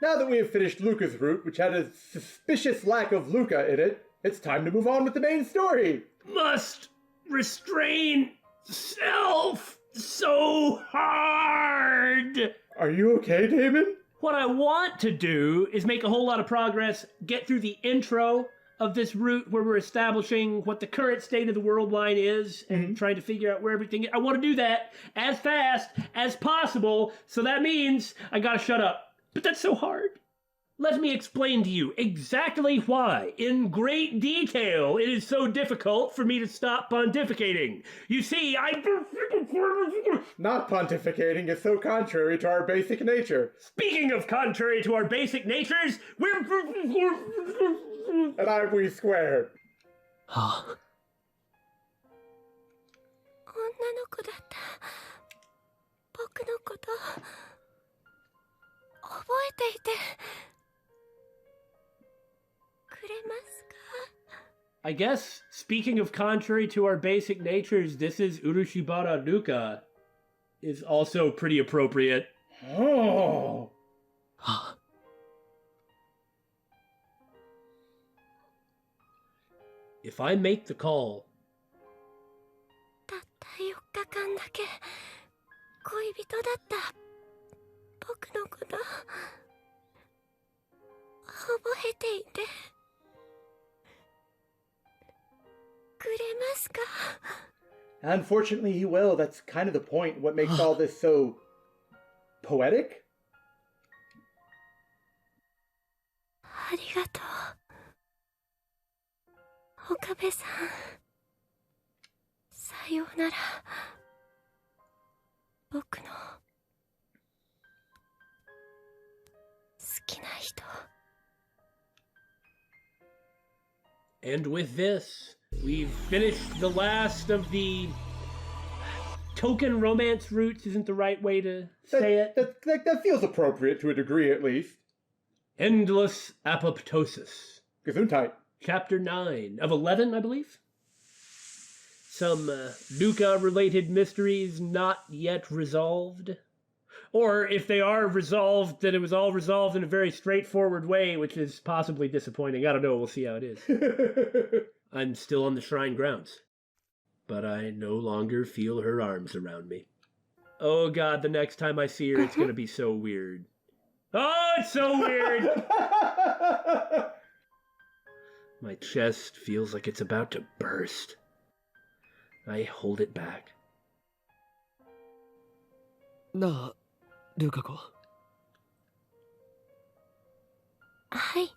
Now that we have finished Luka's route, which had a suspicious lack of Luka in it, it's time to move on with the main story. Must restrain self so hard. Are you okay, Daymon? What I want to do is make a whole lot of progress, get through the intro of this route where we're establishing what the current state of the world line is and trying to figure out where everything is. I want to do that as fast as possible, so that means I gotta shut up. But that's so hard. Let me explain to you exactly why, in great detail, it is so difficult for me to stop pontificating. You see, Not pontificating is so contrary to our basic nature. Speaking of contrary to our basic natures, we're... And we squared. Huh? 女の子だった。僕のこと覚えていてくれますか? I guess, speaking of contrary to our basic natures, this is Urushibara Luka is also pretty appropriate. Oh. Huh? If I make the call, たった4日間だけ恋人だった僕のこと覚えていてくれますか? Unfortunately, he will. That's kind of the point. What makes all this so poetic? ありがとう、岡部さん。さようなら、僕の好きな人。 and with this, we've finished the last of the token romance routes, isn't the right way to say it. That feels appropriate to a degree, at least. Endless apoptosis. Gesundheit. Chapter 9 of 11, I believe. Some Luka-related mysteries not yet resolved. Or if they are resolved, that it was all resolved in a very straightforward way, which is possibly disappointing. I don't know, we'll see how it is. I'm still on the shrine grounds. But I no longer feel her arms around me. Oh god, the next time I see her, it's gonna be so weird. Oh, it's so weird! My chest feels like it's about to burst. I hold it back. なあ、ルカ子。はい。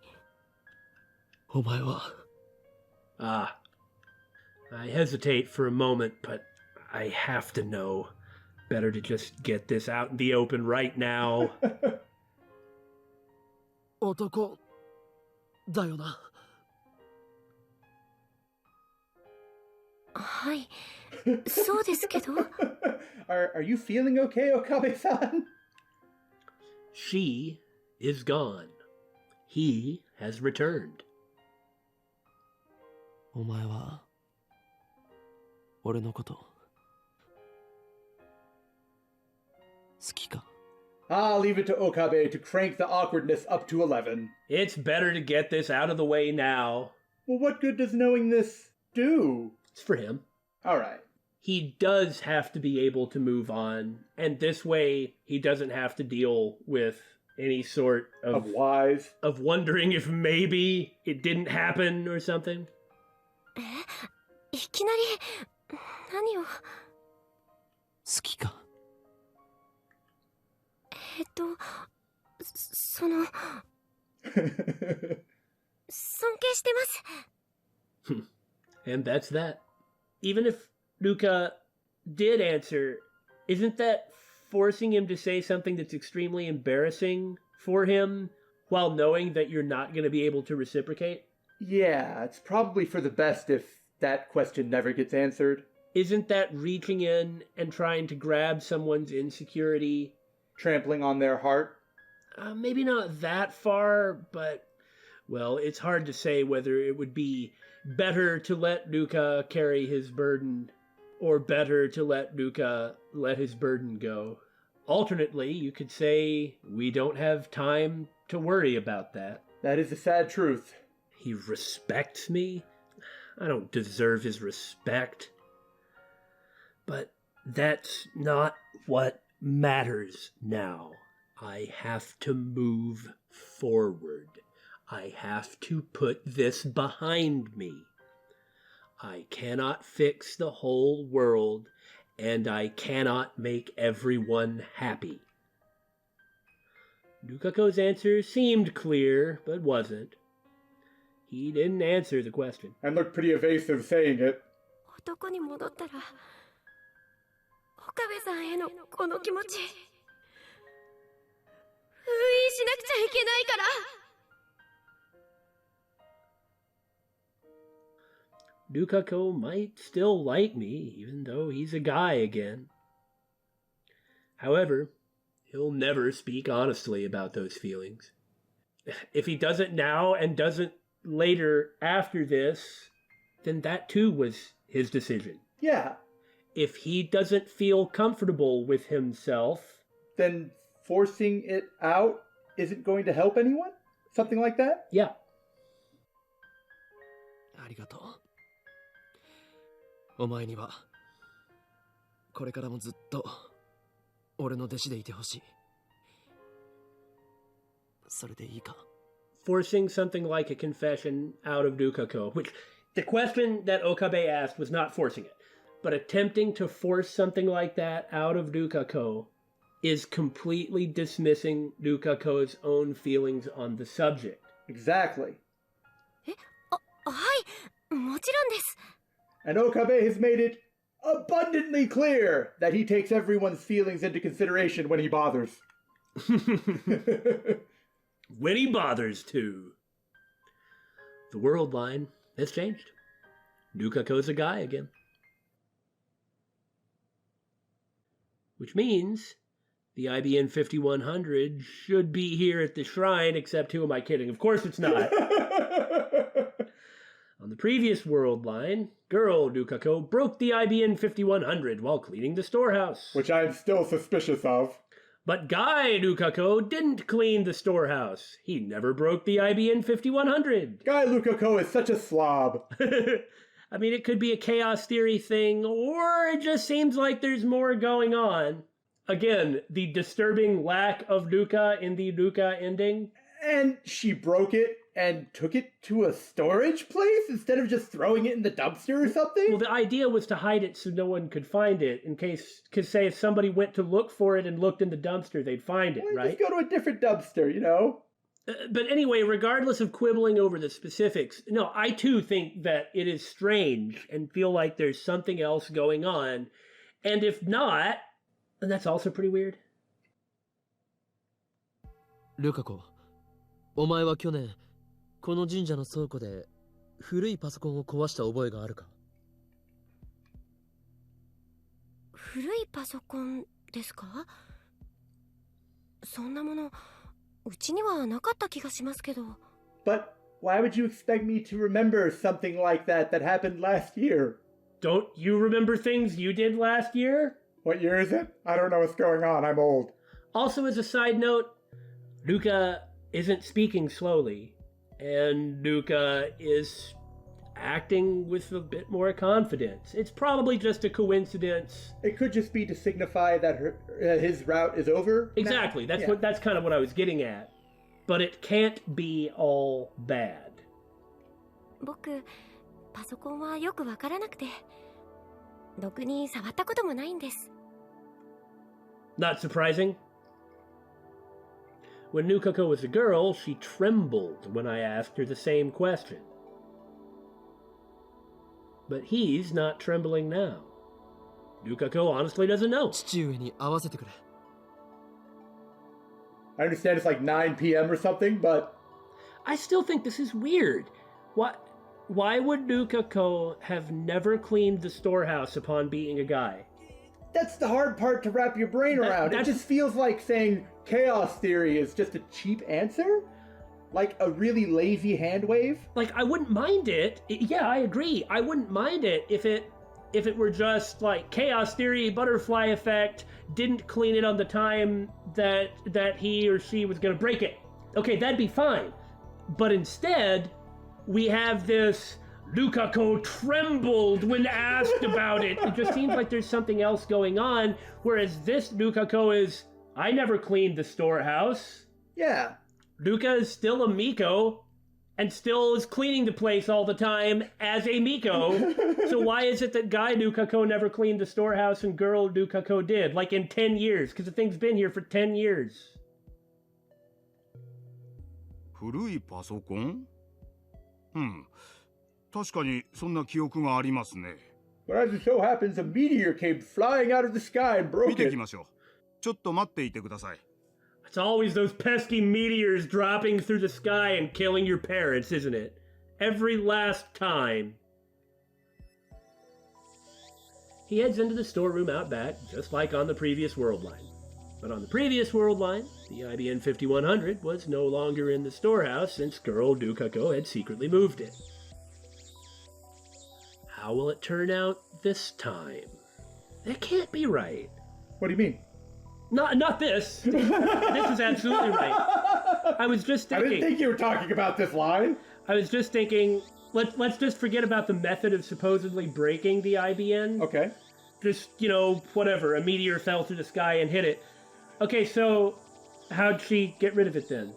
お前は。Ah. I hesitate for a moment, but I have to know. Better to just get this out in the open right now. 男だよな。はい、そうですけど。Are you feeling okay, Okabe-san? She is gone. He has returned. お前は俺のこと好きか? I'll leave it to Okabe to crank the awkwardness up to 11. It's better to get this out of the way now. Well, what good does knowing this do? It's for him. All right. He does have to be able to move on, and this way he doesn't have to deal with any sort of wise, of wondering if maybe it didn't happen or something. いきなり何を? 好きか? その尊敬してます。 And that's that. Even if Luka did answer, isn't that forcing him to say something that's extremely embarrassing for him while knowing that you're not going to be able to reciprocate? Yeah, it's probably for the best if that question never gets answered. Isn't that reaching in and trying to grab someone's insecurity? Trampling on their heart? Maybe not that far, but, well, it's hard to say whether it would be better to let Luka carry his burden or better to let Luka let his burden go. Alternately, you could say we don't have time to worry about that. That is the sad truth. He respects me? I don't deserve his respect. But that's not what matters now. I have to move forward. I have to put this behind me. I cannot fix the whole world, and I cannot make everyone happy. Nukako's answer seemed clear, but wasn't. He didn't answer the question. And looked pretty evasive saying it. 男に戻ったら岡部さんへのこの気持ち封印しなくちゃいけないから。Nukako might still like me, even though he's a guy again. However, he'll never speak honestly about those feelings. If he doesn't now and doesn't later after this, then that too was his decision. Yeah. If he doesn't feel comfortable with himself, then forcing it out isn't going to help anyone? Something like that? Yeah. ありがとう。お前にはこれからもずっと俺の弟子でいてほしい。それでいいか? Forcing something like a confession out of Nukako, which the question that Okabe asked was not forcing it, but attempting to force something like that out of Nukako is completely dismissing Nukako's own feelings on the subject. Exactly. はい、もちろんです。 And Okabe has made it abundantly clear that he takes everyone's feelings into consideration when he bothers. When he bothers to. The world line has changed. Nukako's a guy again. Which means the IBN 5100 should be here at the shrine, except who am I kidding? Of course it's not. On the previous world line, girl Nukako broke the IBN 5100 while cleaning the storehouse. Which I'm still suspicious of. But guy Nukako didn't clean the storehouse. He never broke the IBN 5100. Guy Nukako is such a slob. I mean, it could be a chaos theory thing, or it just seems like there's more going on. Again, the disturbing lack of Nuka in the Nuka ending. And she broke it and took it to a storage place instead of just throwing it in the dumpster or something? Well, the idea was to hide it so no one could find it in case, because say if somebody went to look for it and looked in the dumpster, they'd find it, right? Just go to a different dumpster, you know? But anyway, regardless of quibbling over the specifics, no, I too think that it is strange and feel like there's something else going on. And if not, then that's also pretty weird. ルカ子、お前は去年この神社の倉庫で古いパソコンを壊した覚えがあるか? 古いパソコンですか? そんなものうちにはなかった気がしますけど。 But why would you expect me to remember something like that happened last year? Don't you remember things you did last year? What year is it? I don't know what's going on. I'm old. Also, as a side note, Nuka isn't speaking slowly, and Nuka is acting with a bit more confidence. It's probably just a coincidence. It could just be to signify that his route is over. Exactly. Now. That's kind of what I was getting at. But it can't be all bad. 僕、パソコンはよくわからなくて、ろくに触ったこともないんです。 Not surprising. When Nukako was a girl, she trembled when I asked her the same question. But he's not trembling now. Nukako honestly doesn't know. 父上に会わせてくれ. I understand it's like 9 p.m. or something, but... I still think this is weird. Why would Nukako have never cleaned the storehouse upon being a guy? That's the hard part to wrap your brain around. It just feels like saying chaos theory is just a cheap answer? Like a really lazy hand wave? Like, I wouldn't mind it. Yeah, I agree. I wouldn't mind it if it if it were just like chaos theory, butterfly effect, didn't clean it on the time that he or she was going to break it. Okay, that'd be fine. But instead, we have this Lukako trembled when asked about it. It just seems like there's something else going on, whereas this Lukako is, I never cleaned the storehouse. Yeah. Luka is still a Miko, and still is cleaning the place all the time as a Miko. So why is it that guy Lukako never cleaned the storehouse and girl Lukako did? Like in 10 years, because the thing's been here for 10 years. 古いパソコン？確かにそんな記憶がありますね。 But as it so happens, a meteor came flying out of the sky and 見 broke て it. きましょう。ちょっと待っていてください。 It's always those pesky meteors dropping through the sky and killing your parents, isn't it? Every last time. He heads into the storeroom out back, just like on the previous world line. But on the previous world line, the IBN 5100 was no longer in the storehouse since girl Lukako had secretly moved it. How will it turn out this time? That can't be right. What do you mean? Not this. This is absolutely right. I was just I thinking. didn't think you were talking about this line. I was just thinking. Let's just forget about the method of supposedly breaking the IBN. Okay. Just, whatever. A meteor fell through the sky and hit it. Okay, so how'd she get rid of it then?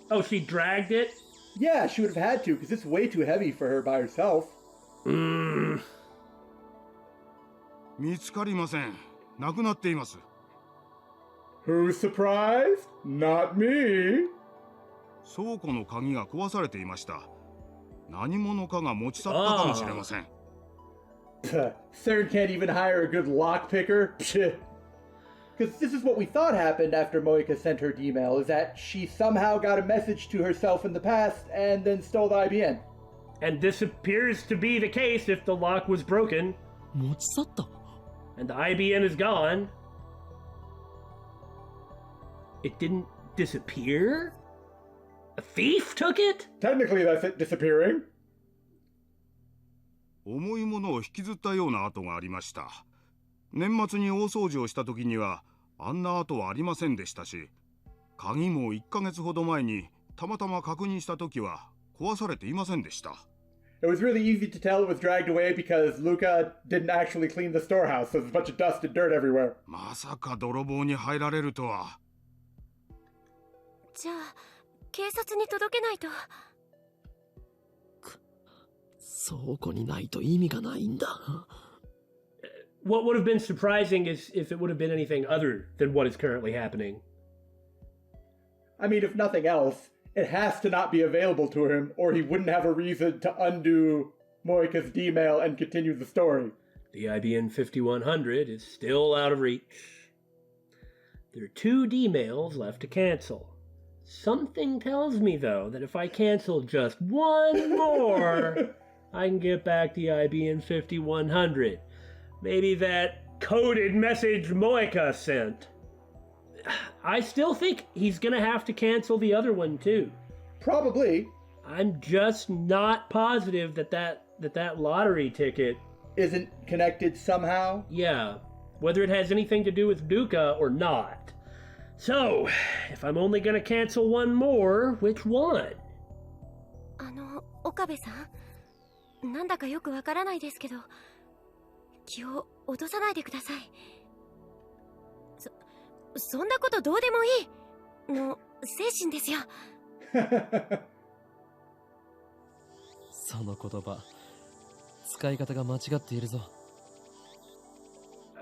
Oh, she dragged it? Yeah, she would have had to, because it's way too heavy for her by herself. 見つかりません。なくなっています。 Who's surprised? Not me. 倉庫の鍵が壊されていました。何者かが持ち去ったかもしれません。 Puh, CERN can't even hire a good lockpicker. Because this is what we thought happened after Moeka sent her email, is that she somehow got a message to herself in the past and then stole the IBN. And this appears to be the case if the lock was broken. 持ち去った？ And the IBN is gone. It didn't disappear? A thief took it? Technically, that's it disappearing. 重いものを引きずったような跡がありました。年末に大掃除をした時にはあんな跡はありませんでしたし、鍵も1ヶ月ほど前にたまたま確認した時は壊されていませんでした。 It was really easy to tell it was dragged away because Luka didn't actually clean the storehouse, so there's a bunch of dust and dirt everywhere. まさか泥棒に入られるとは。じゃあ警察に届けないと。倉庫にないと意味がないんだ。 What would have been surprising is if it would have been anything other than what is currently happening. I mean, if nothing else, it has to not be available to him, or he wouldn't have a reason to undo Moeka's D-mail and continue the story. The IBN 5100 is still out of reach. There are 2 D-mails left to cancel. Something tells me, though, that if I cancel just one more, I can get back the IBN 5100. Maybe that coded message Moeka sent. I still think he's gonna have to cancel the other one, too. Probably. I'm just not positive that lottery ticket Isn't connected somehow? Yeah, whether it has anything to do with Luka or not. So, if I'm only gonna cancel one more, which one? 岡部さん、なんだかよくわからないですけど、気を落とさないでください。そんなことどうでもいいの精神ですよ。その言葉、使い方が間違っているぞ。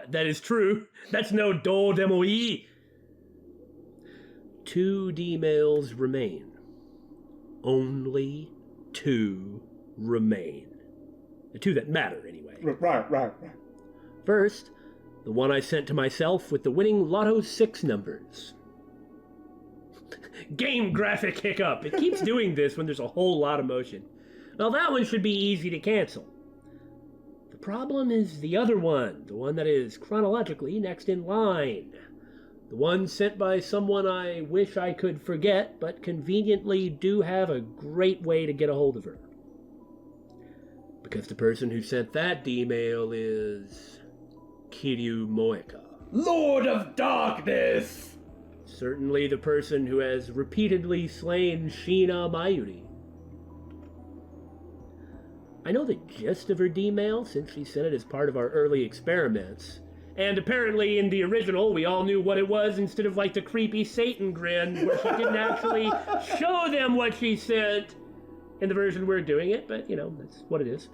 That is true. That's no どうでもいい. 2 D-mails remain. Only 2 remain. The 2 that matter, anyway. Right. First, the one I sent to myself with the winning Lotto 6 numbers. Game graphic hiccup. It keeps doing this when there's a whole lot of motion. Well, that one should be easy to cancel. The problem is the other one, the one that is chronologically next in line. The one sent by someone I wish I could forget, but conveniently do have a great way to get a hold of her. Because the person who sent that D-mail is Kiryu Moeka. Lord of Darkness! Certainly the person who has repeatedly slain Shiina Mayuri. I know the gist of her D-mail since she sent it as part of our early experiments. And apparently in the original, we all knew what it was instead of like the creepy Satan grin where she didn't actually show them what she sent in the version we're doing it, but you know, that's what it is.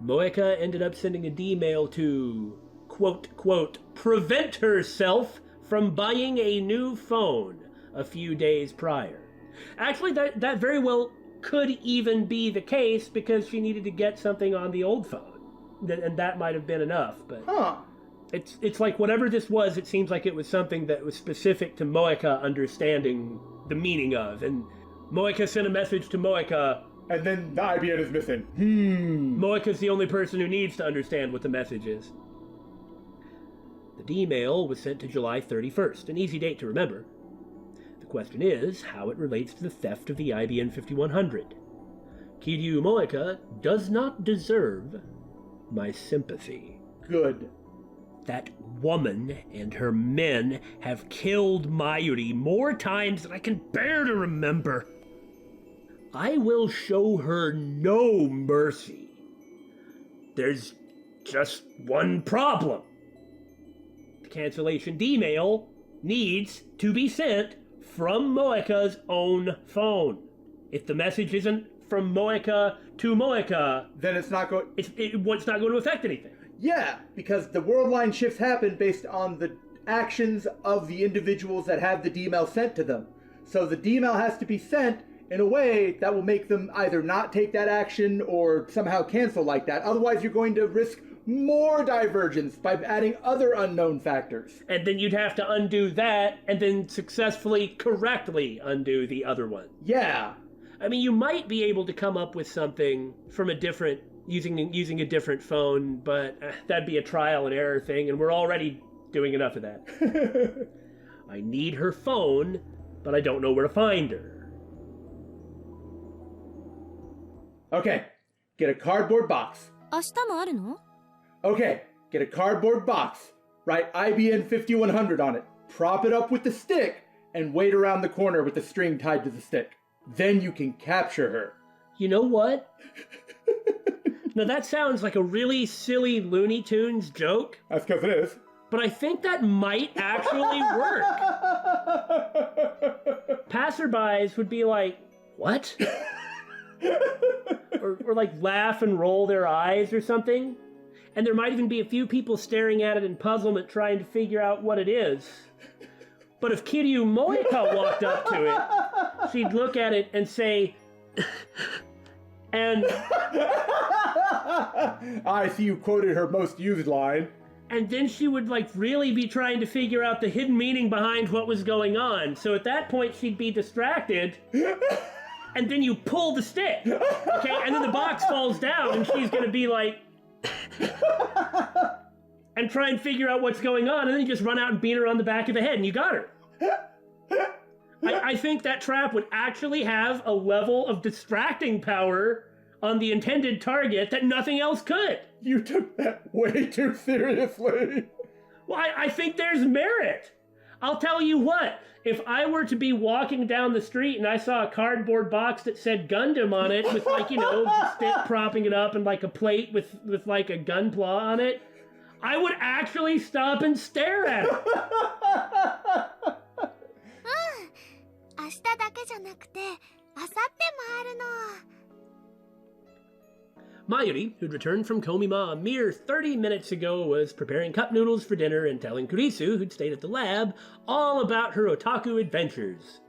Moeka ended up sending a D-mail to, quote, prevent herself from buying a new phone a few days prior. Actually, that very well could even be the case because she needed to get something on the old phone. And that might have been enough, but it's like whatever this was, it seems like it was something that was specific to Moeka understanding the meaning of. And Moeka sent a message to Moeka. And then the IBN is missing. Moeka's the only person who needs to understand what the message is. The D-mail was sent to July 31st, an easy date to remember. The question is how it relates to the theft of the IBN 5100. Kiryu Moeka does not deserve my sympathy. Good. That woman and her men have killed Mayuri more times than I can bear to remember. I will show her no mercy. There's just one problem. The cancellation D-mail needs to be sent from Moeka's own phone. If the message isn't from Moeka to Moeka, then it's not going... It's not going to affect anything. Yeah, because the world line shifts happen based on the actions of the individuals that have the D-mail sent to them. So the D-mail has to be sent in a way that will make them either not take that action or somehow cancel like that. Otherwise, you're going to risk more divergence by adding other unknown factors. And then you'd have to undo that and then successfully, correctly undo the other one. Yeah. I mean, you might be able to come up with something from a different, using a different phone, but that'd be a trial and error thing, and we're already doing enough of that. I need her phone, but I don't know where to find her. Okay, get a cardboard box. 明日もあるの? Okay, get a cardboard box. Write IBN 5100 on it. Prop it up with the stick, and wait around the corner with the string tied to the stick. Then you can capture her. You know what? Now that sounds like a really silly Looney Tunes joke. That's because it is. But I think that might actually work. Passerbys would be like, what? or like laugh and roll their eyes or something. And there might even be a few people staring at it in puzzlement trying to figure out what it is. But if Kiryu Moeka walked up to it, she'd look at it and say, and... I see you quoted her most used line. And then she would like really be trying to figure out the hidden meaning behind what was going on. So at that point she'd be distracted. And then you pull the stick. Okay, and then the box falls down and she's gonna be like... and try and figure out what's going on, and then you just run out and beat her on the back of the head, and you got her. I think that trap would actually have a level of distracting power on the intended target that nothing else could. You took that way too seriously. Well, I think there's merit. I'll tell you what, if I were to be walking down the street and I saw a cardboard box that said Gundam on it with like, you know, the stick propping it up and like a plate with like a gun claw on it, I would actually stop and stare at it. 明日だけじゃなくて、明後日もあるの。 Mayuri, who'd returned from Komima a mere 30 minutes ago, was preparing cup noodles for dinner and telling Kurisu, who'd stayed at the lab, all about her otaku adventures.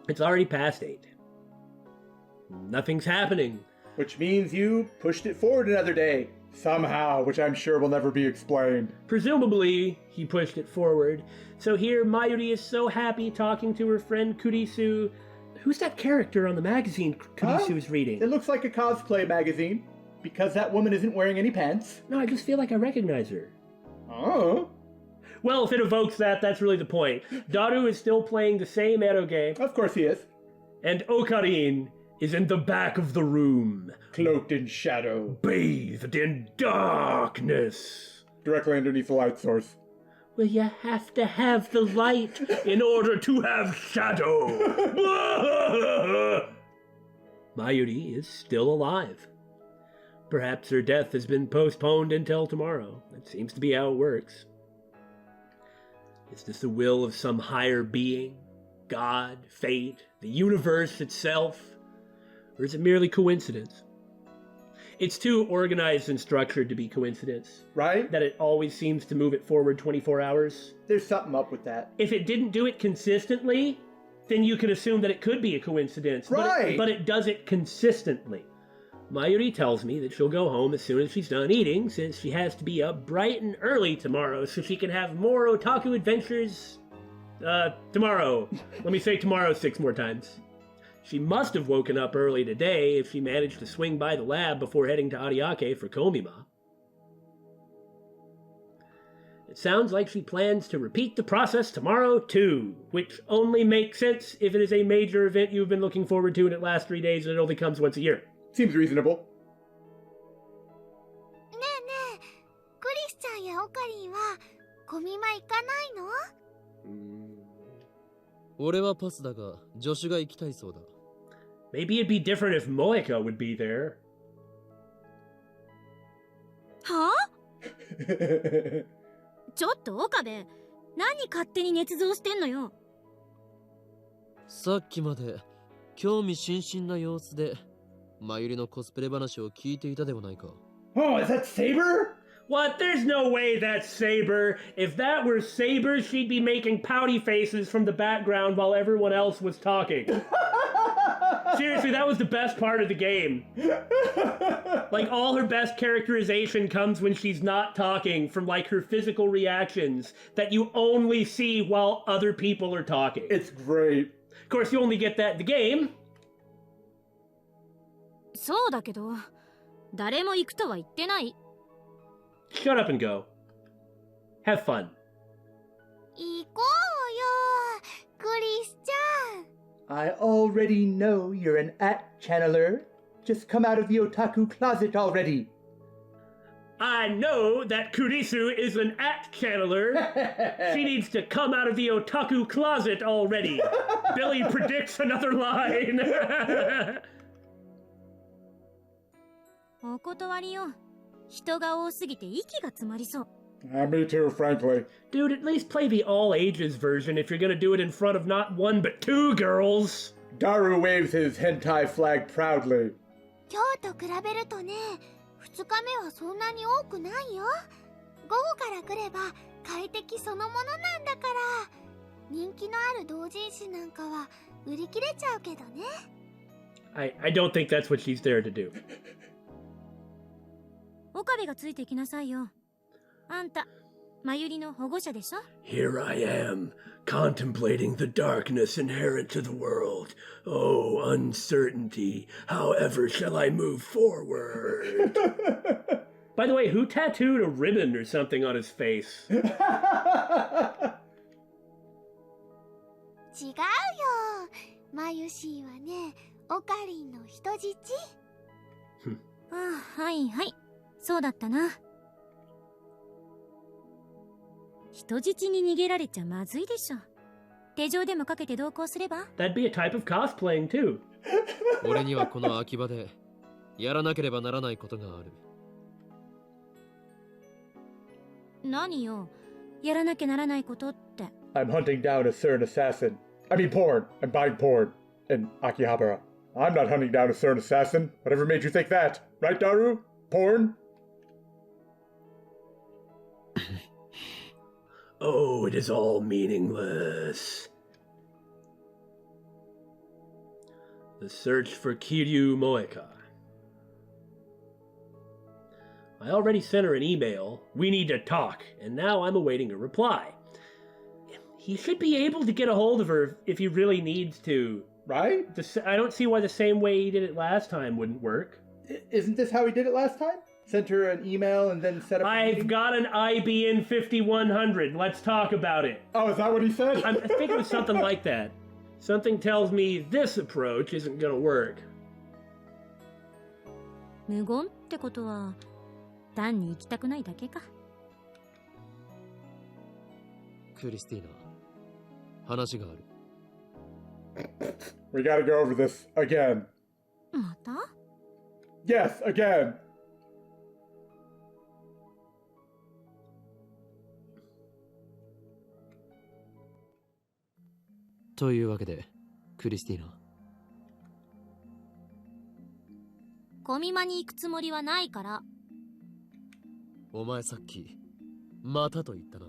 It's already past 8. Nothing's happening. Which means you pushed it forward another day. Somehow, which I'm sure will never be explained. Presumably, he pushed it forward. So here, Mayuri is so happy talking to her friend Kurisu. Who's that character on the magazine Kurisu is reading? It looks like a cosplay magazine. Because that woman isn't wearing any pants. No, I just feel like I recognize her. Oh. Well, if it evokes that, that's really the point. Daru is still playing the same Edo game. Of course he is. And Okarin is in the back of the room, Cloaked in shadow. bathed in darkness. Directly underneath the light source. Well, you have to have the light in order to have shadow. Mayuri is still alive. Perhaps her death has been postponed until tomorrow. That seems to be how it works. Is this the will of some higher being? God, fate, the universe itself? Or is it merely coincidence? It's too organized and structured to be coincidence. Right? That it always seems to move it forward 24 hours. There's something up with that. If it didn't do it consistently, then you could assume that it could be a coincidence. Right. But it does it consistently. Mayuri tells me that she'll go home as soon as she's done eating, since she has to be up bright and early tomorrow so she can have more otaku adventures tomorrow. Let me say tomorrow 6 more times. She must have woken up early today if she managed to swing by the lab before heading to Ariake for Komima. It sounds like she plans to repeat the process tomorrow too, which only makes sense if it is a major event you've been looking forward to and it lasts 3 days and it only comes once a year. Seems reasonable. ねえねえ、クリスちゃんやオカリンはコミマ行かないの？俺はパスだが、助手が行きたいそうだ。Maybe it'd be different if Moeka would be there. はあ？ちょっと岡部、何勝手に捏造してんのよ。さっきまで興味津々な様子で、マユリのコスプレ話を聞いていたではないか。Oh, is that Saber? What? There's no way that's Saber. If that were Saber, she'd be making pouty faces from the background while everyone else was talking. Seriously, that was the best part of the game. Like, all her best characterization comes when she's not talking, from, like, her physical reactions that you only see while other people are talking. It's great. Of course, you only get that in the game. そうだけど、誰も行くとは言ってない。Shut up and go. Have fun. 行こうよ、クリスちゃん。I already know you're an at-channeler. Just come out of the otaku closet already. I know that Kurisu is an at-channeler. She needs to come out of the otaku closet already. Billy predicts another line. お断りよ。人が多すぎて息が詰まりそう。Me too, frankly. Dude, at least play the all ages version if you're gonna do it in front of not 1 but 2 girls. Daru waves his hentai flag proudly. 今日と比べるとね、2日目はそんなに多くないよ。午後から来れば快適そのものなんだから。人気のある同人誌なんかは売り切れちゃうけどね。I don't think that's what she's there to do. 岡部がついてきなさいよ。あんた、マユリの保護者でしょ？ Here I am, contemplating the darkness inherent to the world. Oh, uncertainty. However shall I move forward? By the way, who tattooed a ribbon or something on his face? 違うよ。マユシーはね、オカリンの人質。ああ、はいはい。そうだったな。人質に逃げられちゃまずいでしょ。手錠でもかけて同行すれば？ That'd be a type of cosplaying too. 俺にはこの秋葉でやらなければならないことがある。何よ、やらなきゃならないことって。I'm hunting down a CERN assassin. I mean porn. I'm buying porn. In Akihabara. I'm not hunting down a CERN assassin. Whatever made you think that? Right, Daru? Porn? Oh, it is all meaningless. The search for Kiryu Moeka. I already sent her an email. We need to talk, and now I'm awaiting a reply. He should be able to get a hold of her if he really needs to. Right? I don't see why the same way he did it last time wouldn't work. Isn't this how he did it last time? Sent her an email and then set up I've got an IBN 5100. Let's talk about it. Oh, is that what he said? I think it was something like that. Something tells me this approach isn't gonna work. 無言ってことは単に行きたくないだけか。クリスティーナ、話がある。We gotta go over this again. また？ Yes, again. というわけで、クリスティーナ。コミマに行くつもりはないから。お前さっき、またと言ったな。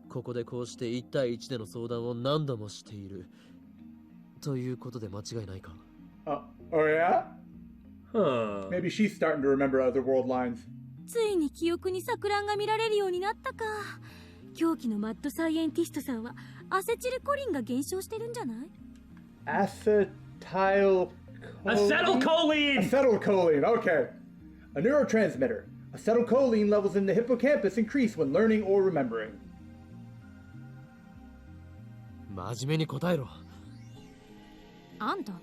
ここでこうして1対1での相談を何度もしている。ということで間違いないか。Oh yeah? Huh. Maybe she's starting to remember other world lines. ついに記憶に錯乱が見られるようになったか。狂気のマッドサイエンティストさんはアセチルコリンが減少してるんじゃない？ Acetylcholine? Acetylcholine! Acetylcholine, okay. A neurotransmitter. Acetylcholine levels in the hippocampus increase when learning or remembering. 真面目に答えろ。あんた、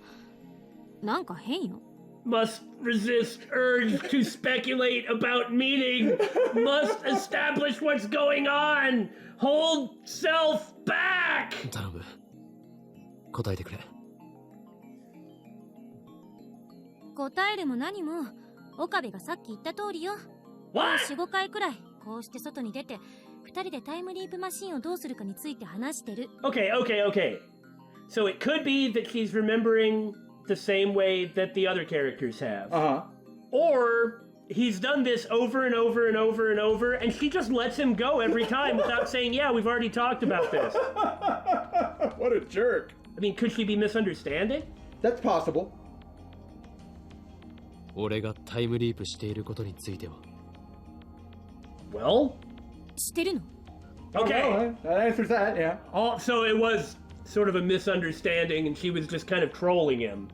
なんか変よ。Must resist urge to speculate about meaning. Must establish what's going on. Hold self back. 頼む。答えてくれ。答えるも何も、岡部がさっき言った通りよ。What? 4、5回くらい、こうして外に出て、2人でタイムリープマシンをどうするかについて話してる。Okay. So it could be that she's remembering the same way that the other characters have. Uh-huh. Or he's done this over and over and over and over, and she just lets him go every time without saying, yeah, we've already talked about this. What a jerk. I mean, could she be misunderstanding? That's possible. 俺がタイムリープしていることについては。Well, してるの？ okay. Oh, that answers that, yeah. So it was sort of a misunderstanding, and she was just kind of trolling him.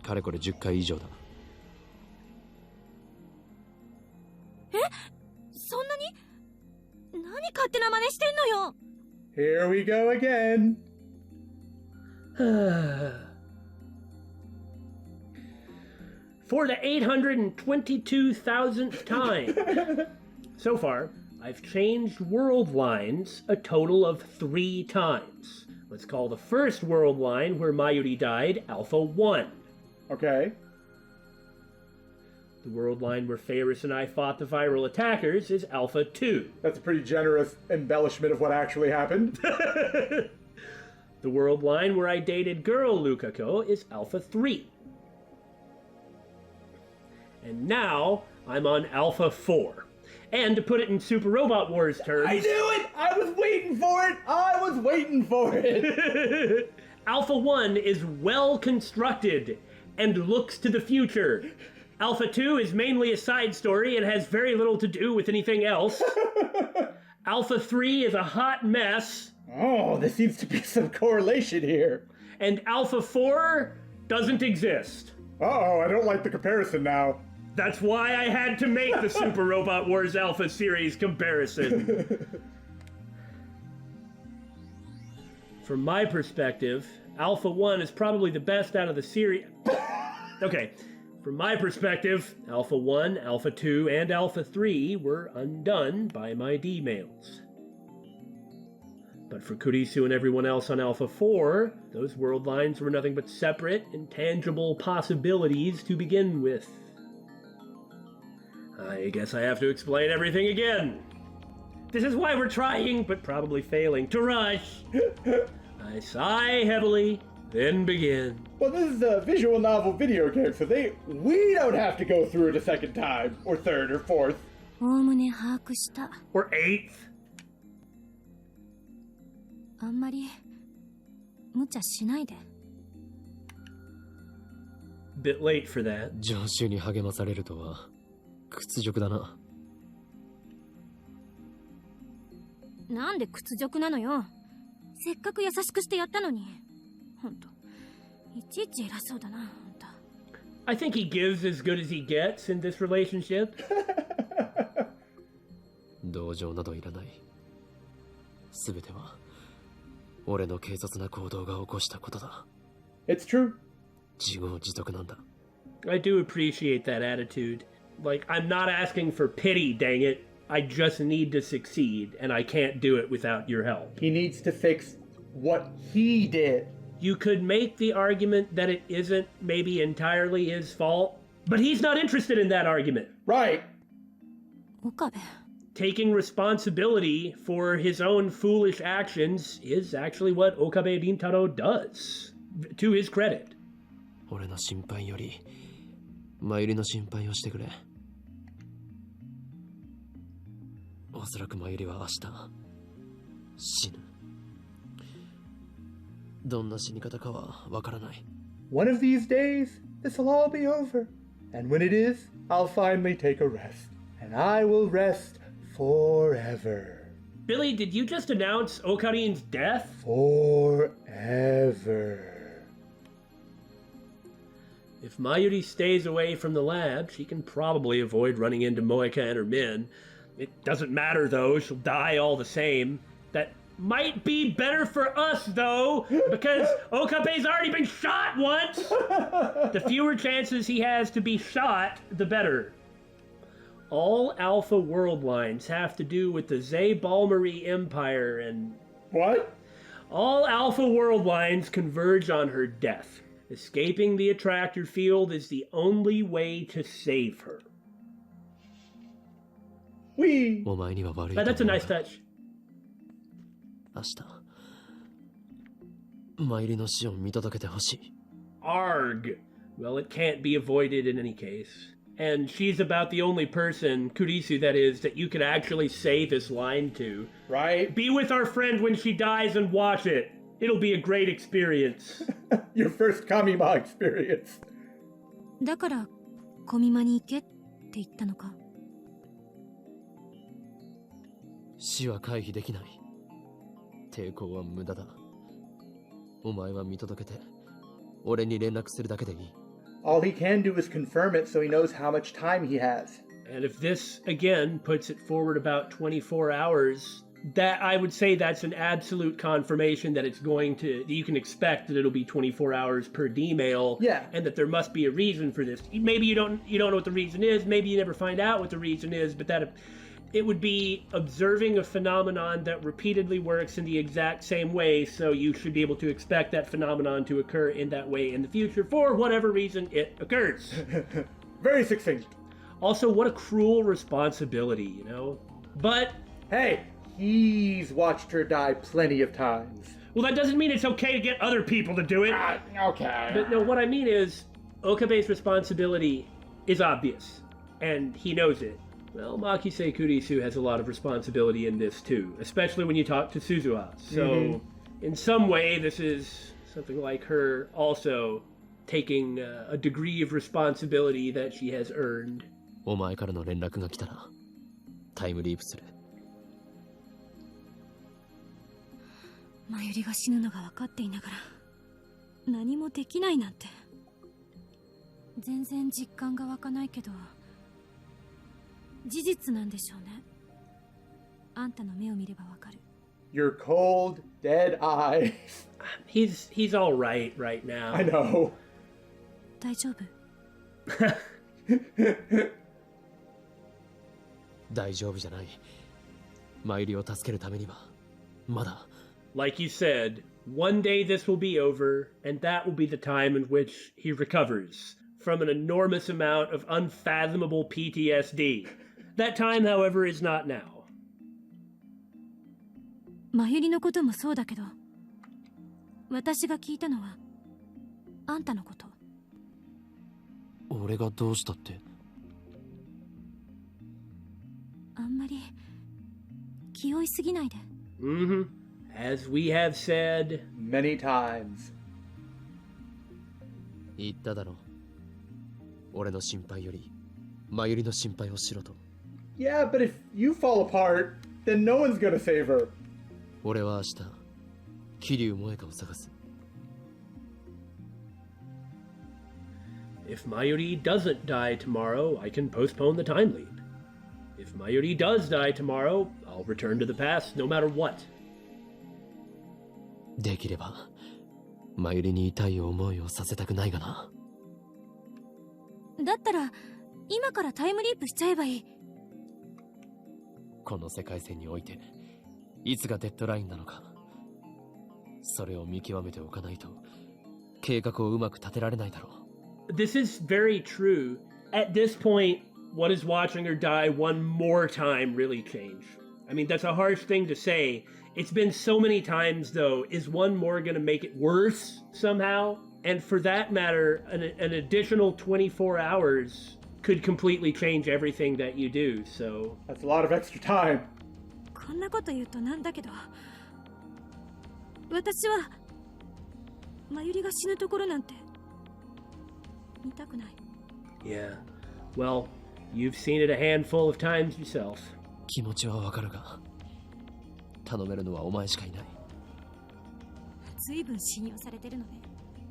かれこれ10回以上だ。え？そんなに？何勝手な真似してんのよ。 Here we go again. For the 822,000th time. So far, I've changed world lines a total of 3 times. Let's call the first world line where Mayuri died Alpha 1. Okay. The world line where Ferris and I fought the viral attackers is Alpha 2. That's a pretty generous embellishment of what actually happened. The world line where I dated girl Lukako is Alpha 3. And now I'm on Alpha 4. And to put it in Super Robot Wars terms... I knew it! I was waiting for it! Alpha 1 is well constructed and looks to the future. Alpha 2 is mainly a side story and has very little to do with anything else. Alpha 3 is a hot mess. Oh, there seems to be some correlation here. And Alpha 4 doesn't exist. Uh-oh, I don't like the comparison now. That's why I had to make the Super Robot Wars Alpha series comparison. From my perspective, Alpha 1 is probably the best out of the series. Okay, from my perspective, Alpha 1, Alpha 2, and Alpha 3 were undone by my D-mails. But for Kurisu and everyone else on Alpha 4, those world lines were nothing but separate, intangible possibilities to begin with. I guess I have to explain everything again. This is why we're trying, but probably failing, to rush. I sigh heavily, then begin. Well, this is a visual novel video game, so we don't have to go through it a second time, or third, or fourth. おおむね把握した。 Or eighth. あんまり無茶しないで。 Bit late for that. 常習に励まされるとは屈辱だな。なんで屈辱なのよ。せっかく優しくしてやったのに。ほんと、いちいち偉そうだな、あんた。I think he gives as good as he gets in this relationship. 同情などいらない。すべては俺の軽率な行動が起こしたことだ。It's true. 自業自得なんだ。 I do appreciate that attitude. Like, I'm not asking for pity, dang it. I just need to succeed, and I can't do it without your help. He needs to fix what he did. You could make the argument that it isn't maybe entirely his fault, but he's not interested in that argument. Right. Okabe. Taking responsibility for his own foolish actions is actually what Okabe Rintaro does, to his credit. 俺の心配よりマユリの心配をしてくれ。おそらくマユリは明日死ぬ。どんな死に方かはわからない。 One of these days, this'll all be over. And when it is, I'll finally take a rest. And I will rest forever. Billy, did you just announce Okarin's death? Forever. If Mayuri stays away from the lab, she can probably avoid running into Moeka and her men. It doesn't matter, though. She'll die all the same. That might be better for us, though, because Okabe's already been shot once! The fewer chances he has to be shot, the better. All Alpha world lines have to do with the Zay-Balmery Empire, and... What? All Alpha world lines converge on her death. Escaping the attractor field is the only way to save her. Wee! お前には悪いと But 思 that's a うが nice touch. 明日マユリの死を見届けてほしい。 Arg. Well, it can't be avoided in any case. And she's about the only person, Kurisu that is, that you could actually say this line to. Right? Be with our friend when she dies and watch it. It'll be a great experience. Your first Kamima experience. だからコミマに行けって言ったのか。死は回避できない。抵抗は無駄だ。お前は見届けて俺に連絡するだけでいい。 All he can do is confirm it so he knows how much time he has. And if this, again, puts it forward about 24 hours, that I would say that's an absolute confirmation that it's going to, you can expect that it'll be 24 hours per D-mail. Yeah. And that there must be a reason for this. Maybe you don't know what the reason is, maybe you never find out what the reason is, but that it would be observing a phenomenon that repeatedly works in the exact same way, so you should be able to expect that phenomenon to occur in that way in the future for whatever reason it occurs. Very succinct. Also, what a cruel responsibility, you know? But, Hey, he's watched her die plenty of times. well, that doesn't mean it's okay to get other people to do it. Okay. But no, what I mean is, Okabe's responsibility is obvious, and he knows it. Well, Makise Kurisu has a lot of responsibility in this too, especially when you talk to Suzuha. So, in some way, this is something like her also taking a degree of responsibility that she has earned. お前からの連絡が来たらタイムリープする。マユリが死ぬのが分かっていながら何もできないなんて。全然実感が湧かないけど事実なんでしょうね。あんたの目を見ればわかる。 Your cold, dead eyes. He's all right now. I know. 大丈夫？大丈夫じゃない。マユリを助けるためにはまだ。 Like you said, one day this will be over, and that will be the time in which he recovers from an enormous amount of unfathomable PTSD. That time, however, is not now. マユリのこともそうだけど、私が聞いたのはあんたのこと。俺がどうしたって。あんまり気負いすぎないで。Mm-hmm. As we have said many times. 言っただろ。俺の心配よりマユリの心配をしろと。 Yeah, but if you fall apart, then no one's gonna save her. 俺は明日桐生萌香を探す。 if Mayuri doesn't die tomorrow, I can postpone the time leap. If Mayuri does die tomorrow, I'll return to the past no matter what. できればマユリに痛い思いをさせたくないがな。だったら今からタイムリープしちゃえばいい。この世界線においていつがデッドラインなのか、それを見極めておかないと計画をうまく立てられないだろう。 This is very true. At this point, what is watching her die one more time really change? I mean, that's a harsh thing to say. It's been so many times, though. Is one more going to make it worse somehow? And for that matter, an additional 24 hours could completely change everything that you do, so... That's a lot of extra time. こんなこと言うとなんだけど、私はマユリが死ぬところなんて見たくない。 Yeah. Well, you've seen it a handful of times yourself. 気持ちはわかるが、頼めるのはお前しかいない。随分信用されてるのね。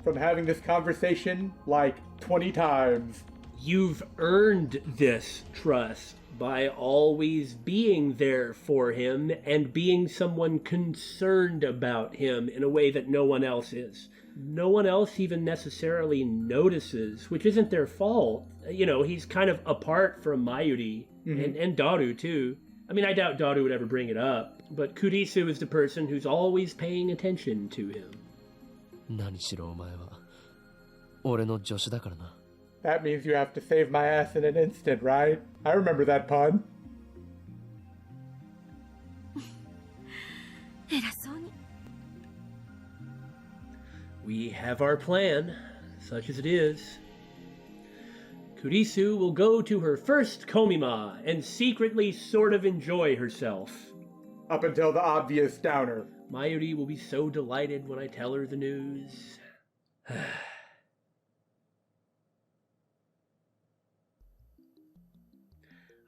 From having this conversation like 20 times. You've earned this trust by always being there for him and being someone concerned about him in a way that no one else is. No one else even necessarily notices, which isn't their fault. You know, he's kind of apart from Mayuri and Daru too. I mean, I doubt Daru would ever bring it up, but Kurisu is the person who's always paying attention to him. 何しろお前は俺の助手だからな。 That means you have to save my ass in an instant, right? I remember that pun. 偉そうに。 We have our plan, such as it is. Kurisu will go to her first Komima and secretly sort of enjoy herself. Up until the obvious downer. Mayuri will be so delighted when I tell her the news. I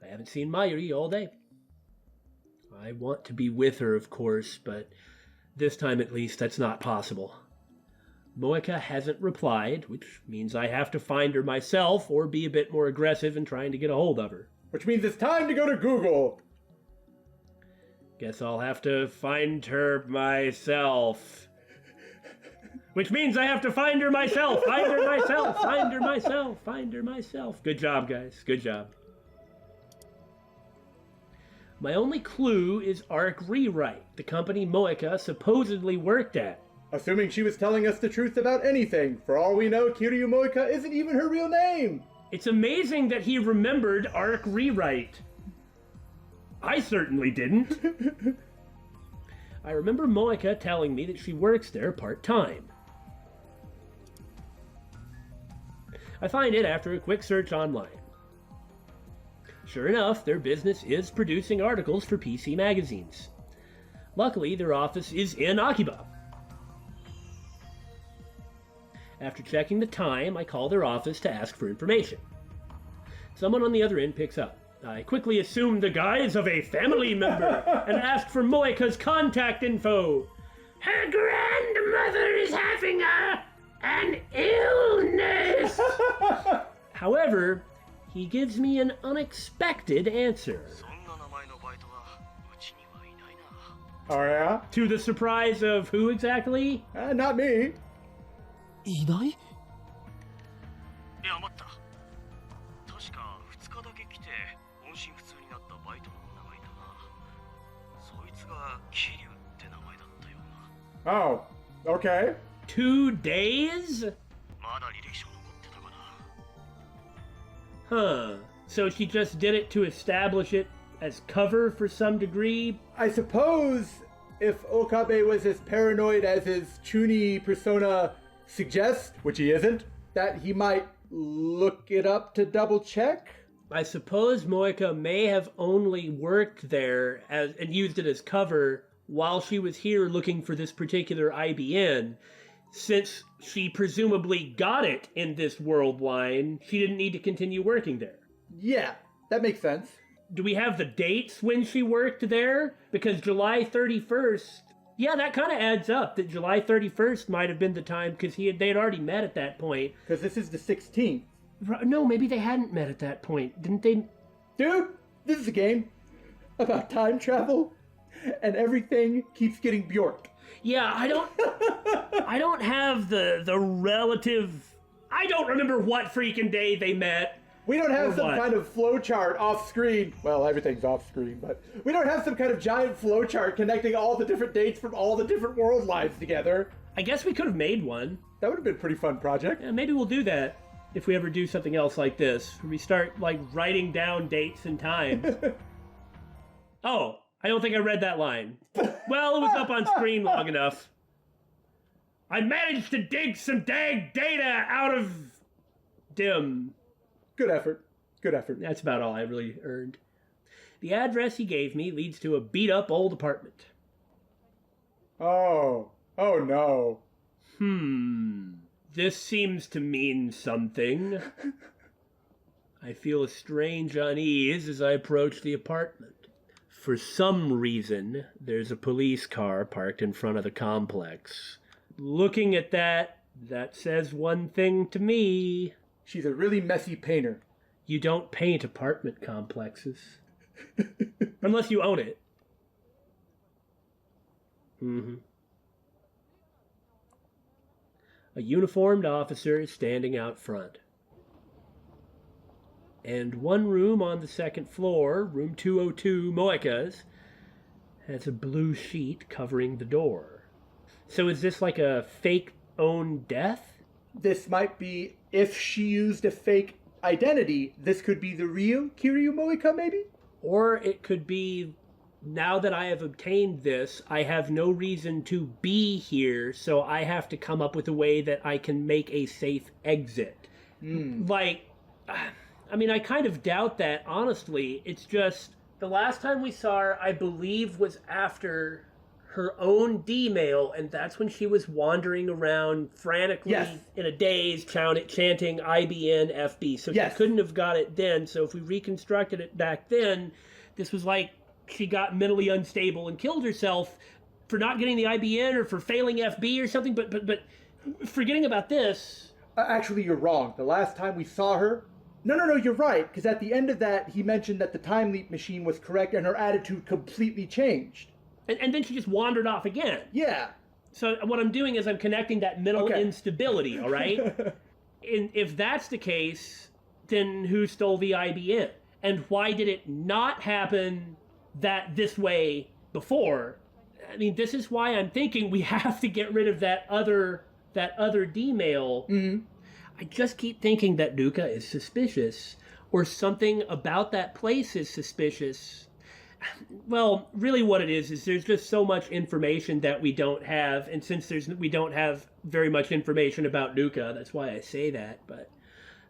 haven't seen Mayuri all day. I want to be with her, of course, but this time at least that's not possible. Moeka hasn't replied, which means I have to find her myself or be a bit more aggressive in trying to get a hold of her. Which means it's time to go to Google. Guess I'll have to find her myself. Which means I have to find her myself. Find her myself. Find her myself. Find her myself. Good job, guys. Good job. My only clue is Arc Rewrite, the company Moeka supposedly worked at. Assuming she was telling us the truth about anything. For all we know, Kiryu Moeka isn't even her real name. It's amazing that he remembered Arc Rewrite. I certainly didn't. I remember Moeka telling me that she works there part-time. I find it after a quick search online. Sure enough, their business is producing articles for PC magazines. Luckily, their office is in Akiba. After checking the time, I call their office to ask for information. Someone on the other end picks up. I quickly assume the guise of a family member and ask for Moeka's contact info. Her grandmother is having an illness. However, he gives me an unexpected answer. Oh yeah? To the surprise of who exactly? Not me. いない？いや待った。確か2日だけ来て音信不通になったバイトの女がいたな。そいつが桐生って名前だったような。 Oh, okay. 2 days? まだ履歴書残ってたかな。 Huh. So she just did it to establish it as cover for some degree? I suppose if Okabe was as paranoid as his Chuni persona suggests, which he isn't, that he might look it up to double check? I suppose Moeka may have only worked there and used it as cover while she was here looking for this particular IBN. Since she presumably got it in this WORLDLINE, she didn't need to continue working there. Yeah, that makes sense. Do we have the dates when she worked there? Because July 31st... Yeah, that kind of adds up, that July 31st might have been the time, because they had already met at that point. Because this is the 16th. No, maybe they hadn't met at that point. Didn't they? Dude, this is a game about time travel, and everything keeps getting bjorked. Yeah, I don't have the relative. I don't remember what freaking day they met. We don't have some what? kind of flowchart off screen. Well, everything's off screen, but we don't have some kind of giant flowchart connecting all the different dates from all the different world lines together. I guess we could have made one. That would have been a pretty fun project. Yeah, maybe we'll do that if we ever do something else like this. Where we start like writing down dates and times. Oh, I don't think I read that line. Well, it was up on screen long enough. I managed to dig some dang data out of Dim. Good effort. Good effort. That's about all I really earned. The address he gave me leads to a beat-up old apartment. Oh. Oh no. This seems to mean something. I feel a strange unease as I approach the apartment. For some reason, there's a police car parked in front of the complex. Looking at that says one thing to me. She's a really messy painter. You don't paint apartment complexes. Unless you own it. A uniformed officer is standing out front. And one room on the second floor, room 202, Moeka's, has a blue sheet covering the door. So is this like a fake own death? This might be, if she used a fake identity, this could be the real Kiryu Moeka, maybe? Or it could be, now that I have obtained this, I have no reason to be here, so I have to come up with a way that I can make a safe exit. Like, I mean, I kind of doubt that, honestly. It's just, the last time we saw her, I believe, was after her own D-mail, and that's when she was wandering around frantically in a daze, chanting IBN FB. So she couldn't have got it then, so if we reconstructed it back then, this was like she got mentally unstable and killed herself for not getting the IBN or for failing FB or something, but forgetting about this... Actually, you're wrong. The last time we saw her... No, you're right, because at the end of that, he mentioned that the time leap machine was correct and her attitude completely changed. And then she just wandered off again. Yeah. So what I'm doing is I'm connecting that mental instability, all right? And if that's the case, then who stole the IBN? And why did it not happen this way before? I mean, this is why I'm thinking we have to get rid of that other D-mail. I just keep thinking that Luka is suspicious, or something about that place is suspicious. Well, really what it is there's just so much information that we don't have, and since we don't have very much information about Luka, that's why I say that, but...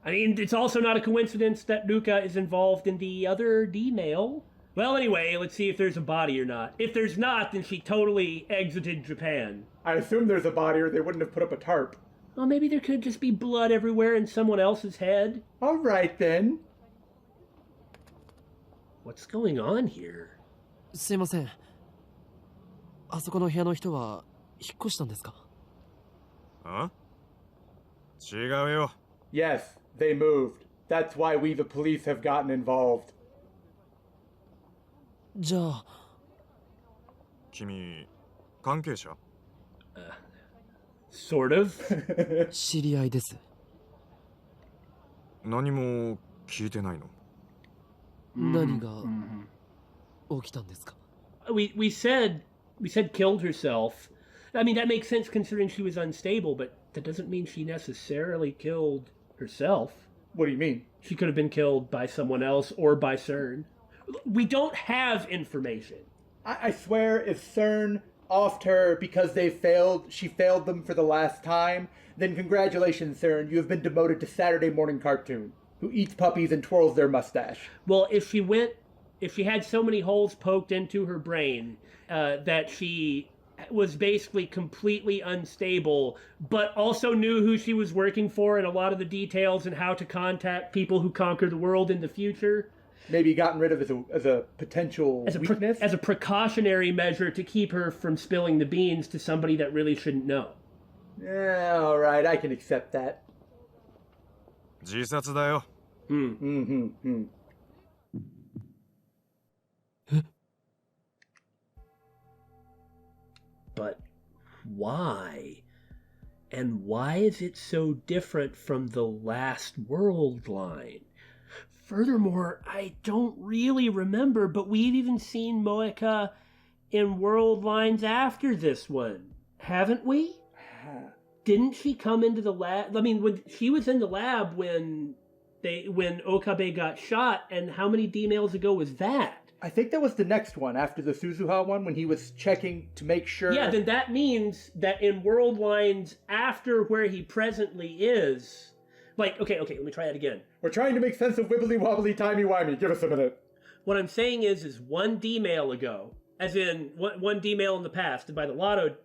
I mean, it's also not a coincidence that Luka is involved in the other D-mail. Well, anyway, let's see if there's a body or not. If there's not, then she totally exited Japan. I assume there's a body or they wouldn't have put up a tarp. Well, maybe there could just be blood everywhere in someone else's head. All right, then. What's going on here? すいません。あそこの部屋の人は引っ越したんですか？あ？違うよ。 Yes, they moved. That's why we the police have gotten involved. じゃあ、君、関係者？ Sort of. 知り合いです。何も聞いてないの？何が起きたんですか？ We said killed herself. I mean, that makes sense considering she was unstable, but that doesn't mean she necessarily killed herself. What do you mean? She could have been killed by someone else or by CERN. We don't have information. I swear if CERN offed her because she failed them for the last time, then congratulations, CERN, you have been demoted to Saturday morning cartoon, who eats puppies and twirls their mustache. Well, if she had so many holes poked into her brain that she was basically completely unstable, but also knew who she was working for and a lot of the details and how to contact people who conquer the world in the future. Maybe gotten rid of as a potential weakness? As a precautionary measure to keep her from spilling the beans to somebody that really shouldn't know. Yeah, all right, I can accept that. 自殺だよ。But Why? And why is it so different from the last world line? Furthermore, I don't really remember, but we've even seen Moeka in world lines after this one, haven't we? Didn't she come into the lab? I mean, when she was in the lab when Okabe got shot, and how many D-mails ago was that? I think that was the next one after the Suzuha one when he was checking to make sure. Yeah, then that means that in world lines after where he presently is, like, okay, let me try that again. We're trying to make sense of wibbly wobbly timey wimey. Give us a minute. What I'm saying is one D-mail ago, as in one D-mail in the past, and by the Lotto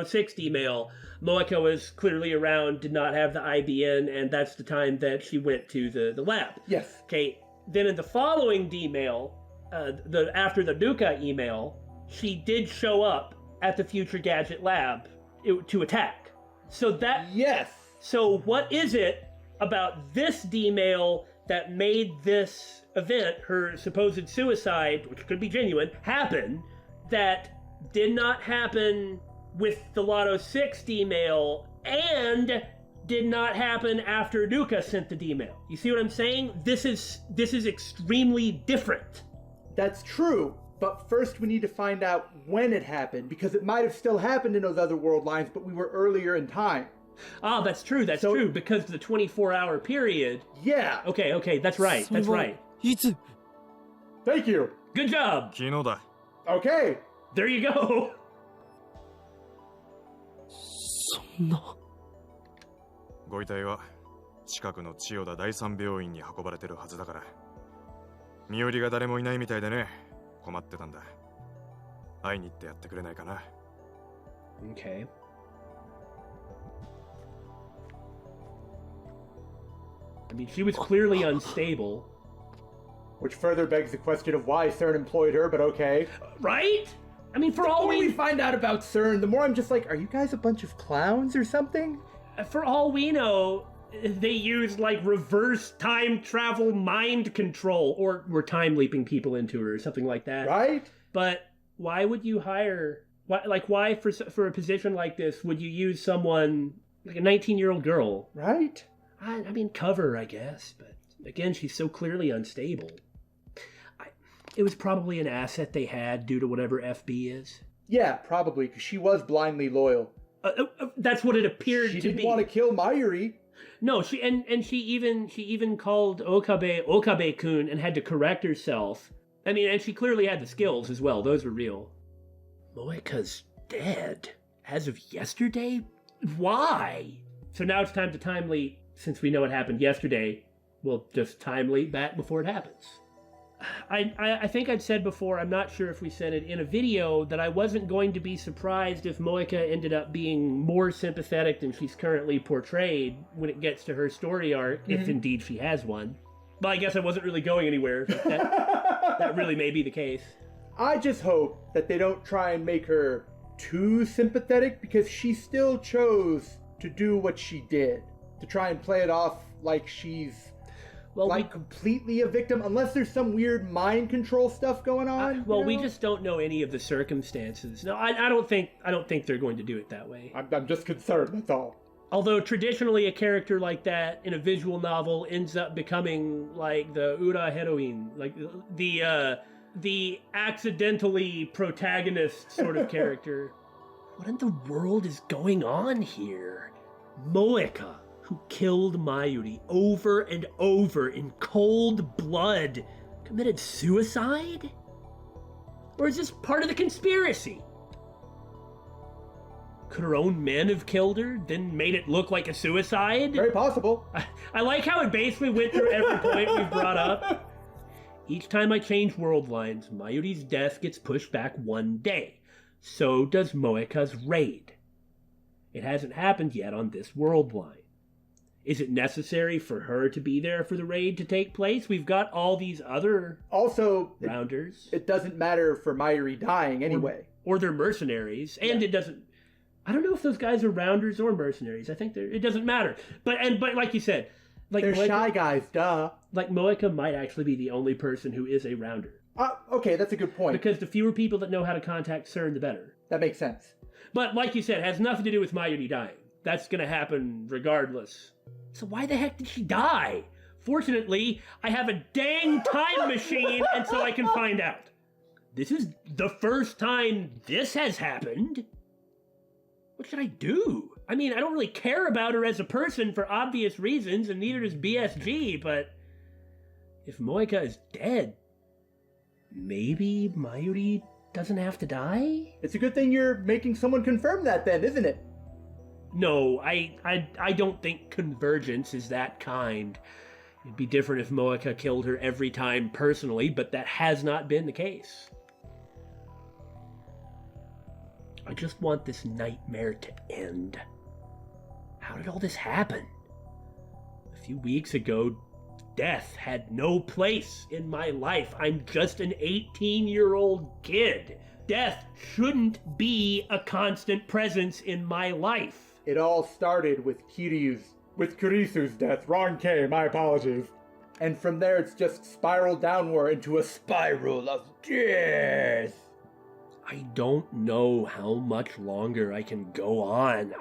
6 D-mail, Moeka was clearly around, did not have the IBN, and that's the time that she went to the lab. Yes. Okay, then in the following D-mail, after the Luka email, she did show up at the Future Gadget Lab to attack. So that... Yes! So what is it about this D-mail that made this event, her supposed suicide, which could be genuine, happen, that did not happen with the Lotto 6 D-mail and did not happen after Luka sent the D-mail? You see what I'm saying? This is extremely different. That's true, but first we need to find out when it happened, because it might have still happened in those other world lines, but we were earlier in time. Ah, that's true, true, because the 24-hour period... Yeah! Okay, that's right. Thank you! Good job! 昨日だ。 Okay! There you go! そんな。ご遺体は近くの千代田第三病院に運ばれてるはずだから。身寄りが誰もいないみたいでね、困ってたんだ。会いに行ってやってくれないかな。Okay. I mean, she was clearly unstable. Which further begs the question of why CERN employed her, but okay. Right? I mean, The more we find out about CERN, the more I'm just like, are you guys a bunch of clowns or something? For all we know, they use, like, reverse time travel mind control, or we're time leaping people into her, or something like that. Right? But why would you hire... Why for a position like this would you use someone, like a 19-year-old girl? Right? I mean, cover, I guess, but again, she's so clearly unstable. It was probably an asset they had due to whatever FB is. Yeah, probably, because she was blindly loyal. That's what it appeared to be. She didn't want to kill Mayuri. No, she even called Okabe-kun and had to correct herself. I mean, and she clearly had the skills as well. Those were real. Moeka's dead. As of yesterday? Why? So now it's time to time leap. Since we know what happened yesterday, we'll just time leap back before it happens. I think I'd said before, I'm not sure if we said it in a video, that I wasn't going to be surprised if Moeka ended up being more sympathetic than she's currently portrayed when it gets to her story arc, if indeed she has one. But I guess I wasn't really going anywhere. That really may be the case. I just hope that they don't try and make her too sympathetic, because she still chose to do what she did. To try and play it off like she's completely a victim, unless there's some weird mind control stuff going on. We just don't know any of the circumstances. No, I don't think they're going to do it that way. I'm just concerned, that's all. Although traditionally a character like that in a visual novel ends up becoming like the Ura heroine, like the accidentally protagonist sort of character. What in the world is going on here? Moeka, who killed Mayuri over and over in cold blood, committed suicide? Or is this part of the conspiracy? Could her own men have killed her, then made it look like a suicide? Very possible. I like how it basically went through every point we've brought up. Each time I change world lines, Mayuri's death gets pushed back one day. So does Moeka's raid. It hasn't happened yet on this world line. Is it necessary for her to be there for the raid to take place? We've got all these other rounders. It doesn't matter for Mayuri dying anyway. Or they're mercenaries. And it doesn't... I don't know if those guys are rounders or mercenaries. I think it doesn't matter. But like you said... They're shy guys, duh. Like, Moeka might actually be the only person who is a rounder. Okay, that's a good point. Because the fewer people that know how to contact CERN, the better. That makes sense. But like you said, it has nothing to do with Mayuri dying. That's gonna happen regardless. So why the heck did she die? Fortunately, I have a dang time machine, and so I can find out. This is the first time this has happened. What should I do? I mean, I don't really care about her as a person for obvious reasons, and neither does BSG, but if Moeka is dead, maybe Mayuri doesn't have to die? It's a good thing you're making someone confirm that then, isn't it? No, I don't think convergence is that kind. It'd be different if Moeka killed her every time personally, but that has not been the case. I just want this nightmare to end. How did all this happen? A few weeks ago, death had no place in my life. I'm just an 18-year-old kid. Death shouldn't be a constant presence in my life. It all started with Kurisu's death. Wrong K, my apologies. And from there it's just spiraled downward into a spiral of death. I don't know how much longer I can go on.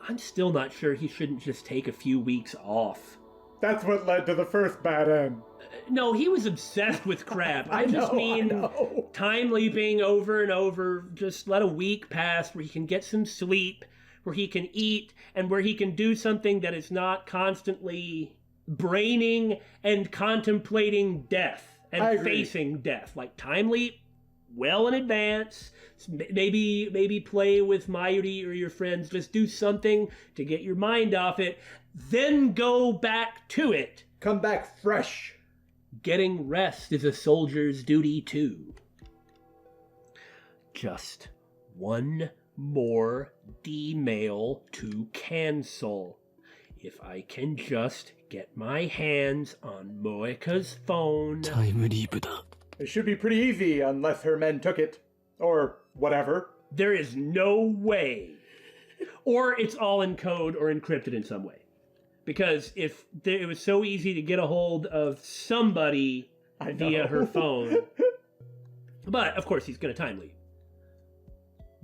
I'm still not sure he shouldn't just take a few weeks off. That's what led to the first bad end. No, he was obsessed with crap. I just mean time leaping over and over. Just let a week pass where he can get some sleep, where he can eat, and where he can do something that is not constantly braining and contemplating death and facing death. Like time leap well in advance. Maybe play with Mayuri or your friends. Just do something to get your mind off it. Then go back to it. Come back fresh. Getting rest is a soldier's duty too. Just one more D-mail to cancel. If I can just get my hands on Moeka's phone. Time leap だ. It should be pretty easy unless her men took it. Or whatever. There is no way. Or it's all in code or encrypted in some way. Because if it was so easy to get a hold of somebody via her phone. But, of course, he's going to time leap.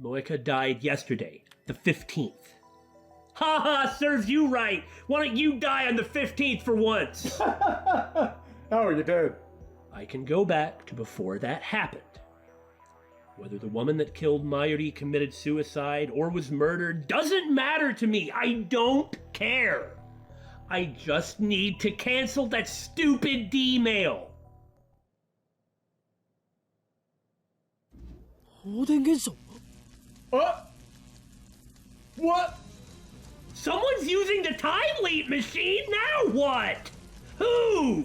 Moeka died yesterday, the 15th. Ha ha, serves you right. Why don't you die on the 15th for once? Oh, you did. I can go back to before that happened. Whether the woman that killed Mayuri committed suicide or was murdered doesn't matter to me. I don't care. I just need to cancel that stupid D-mail. 放電現象? What? Someone's using the time leap machine? Now what? Who?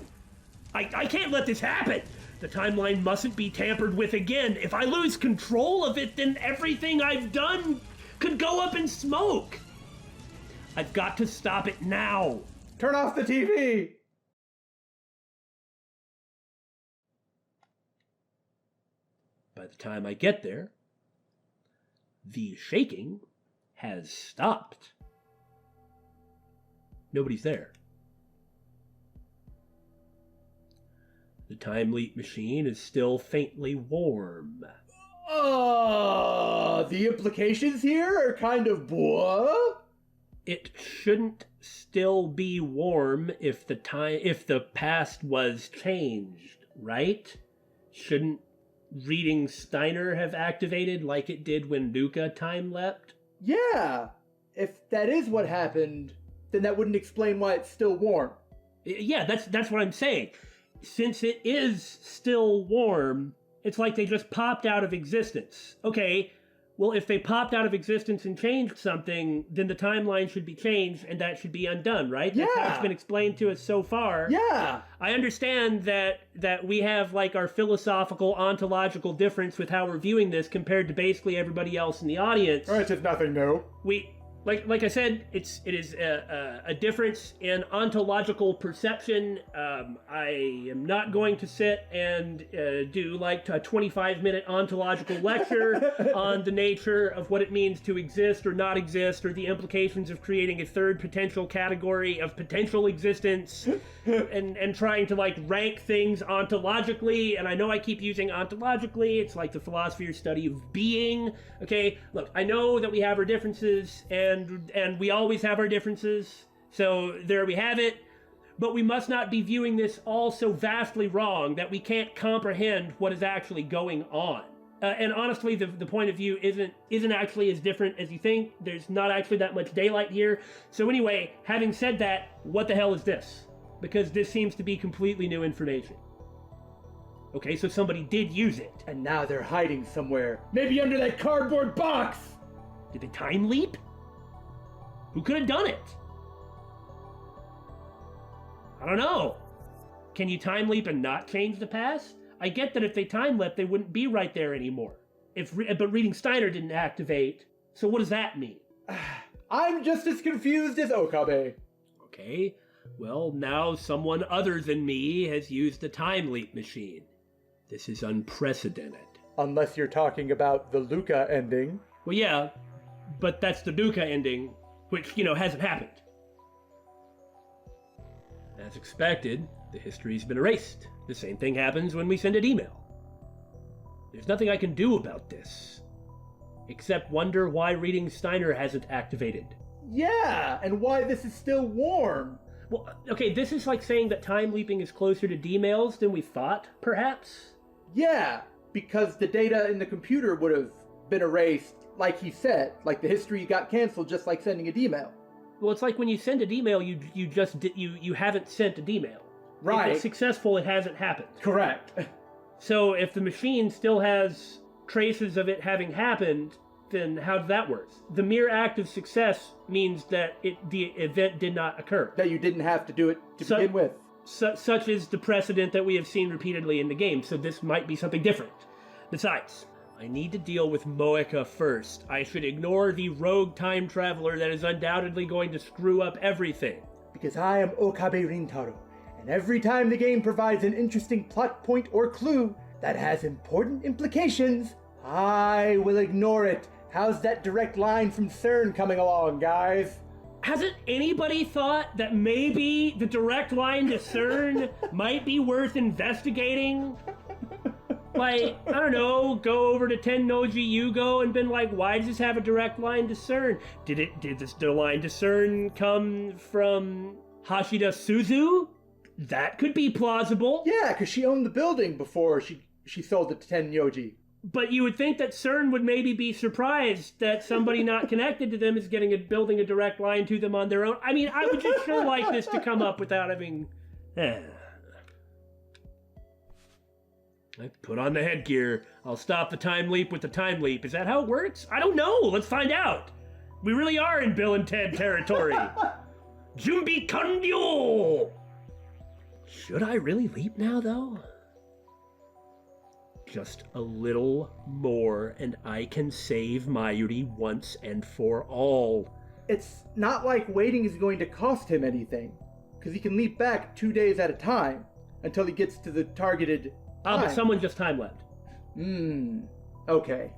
I can't let this happen. The timeline mustn't be tampered with again. If I lose control of it, then everything I've done could go up in smoke. I've got to stop it now. Turn off the TV! By the time I get there, the shaking has stopped. Nobody's there. The time leap machine is still faintly warm. The implications here are kind of blah. It shouldn't still be warm if the past was changed, right? Shouldn't reading Steiner have activated like it did when Luka time leapt? Yeah. If that is what happened, then that wouldn't explain why it's still warm. Yeah, that's what I'm saying. Since it is still warm, it's like they just popped out of existence. Okay, well, if they popped out of existence and changed something, then the timeline should be changed and that should be undone, right? Yeah. That's how it's been explained to us so far. Yeah. I understand that we have like our philosophical, ontological difference with how we're viewing this compared to basically everybody else in the audience. It's just nothing new. like I said, it is a difference in ontological perception. I am not going to sit and do like a 25-minute ontological lecture on the nature of what it means to exist or not exist, or the implications of creating a third potential category of potential existence, and trying to like rank things ontologically. And I know I keep using ontologically. It's like the philosophy or study of being. Okay, look, I know that we have our differences, and we always have our differences, so there we have it, but we must not be viewing this all so vastly wrong that we can't comprehend what is actually going on. And honestly, the point of view isn't actually as different as you think. There's not actually that much daylight here. So anyway, having said that, what the hell is this? Because this seems to be completely new information. Okay, so somebody did use it. And now they're hiding somewhere. Maybe under that cardboard box! Did they time leap? Who could have done it? I don't know. Can you time leap and not change the past? I get that if they time leapt, they wouldn't be right there anymore. But reading Steiner didn't activate, so what does that mean? I'm just as confused as Okabe. Okay, well, now someone other than me has used the time leap machine. This is unprecedented. Unless you're talking about the Luka ending. Well, yeah, but that's the Luka ending, which, hasn't happened. As expected, the history's been erased. The same thing happens when we send an email. There's nothing I can do about this, except wonder why reading Steiner hasn't activated. Yeah, and why this is still warm. Well, okay, this is like saying that time leaping is closer to D-mails than we thought, perhaps? Yeah, because the data in the computer would have been erased, like he said. Like the history got canceled just like sending a D-mail. Well, it's like when you send a D-mail, you haven't sent a D-mail. Right. If it's successful, it hasn't happened. Correct. So if the machine still has traces of it having happened, then how does that work? The mere act of success means that the event did not occur. That you didn't have to do it to begin with. Such is the precedent that we have seen repeatedly in the game, so this might be something different. Besides, I need to deal with Moeka first. I should ignore the rogue time traveler that is undoubtedly going to screw up everything. Because I am Okabe Rintaro, and every time the game provides an interesting plot point or clue that has important implications, I will ignore it. How's that direct line from CERN coming along, guys? Hasn't anybody thought that maybe the direct line to CERN might be worth investigating? Like, I don't know, go over to Tennoji Yugo and been like, why does this have a direct line to CERN? Did the line to CERN come from Hashida Suzu? That could be plausible. Yeah, because she owned the building before she sold it to Tennoji. But you would think that CERN would maybe be surprised that somebody not connected to them is building a direct line to them on their own. I mean, I would just sure like this to come up without having... I put on the headgear. I'll stop the time leap with the time leap. Is that how it works? I don't know. Let's find out. We really are in Bill and Ted territory. Jumbi Kandyo! Should I really leap now, though? Just a little more, and I can save Mayuri once and for all. It's not like waiting is going to cost him anything, because he can leap back 2 days at a time until he gets to the targeted time. But someone just time-leapt. Okay.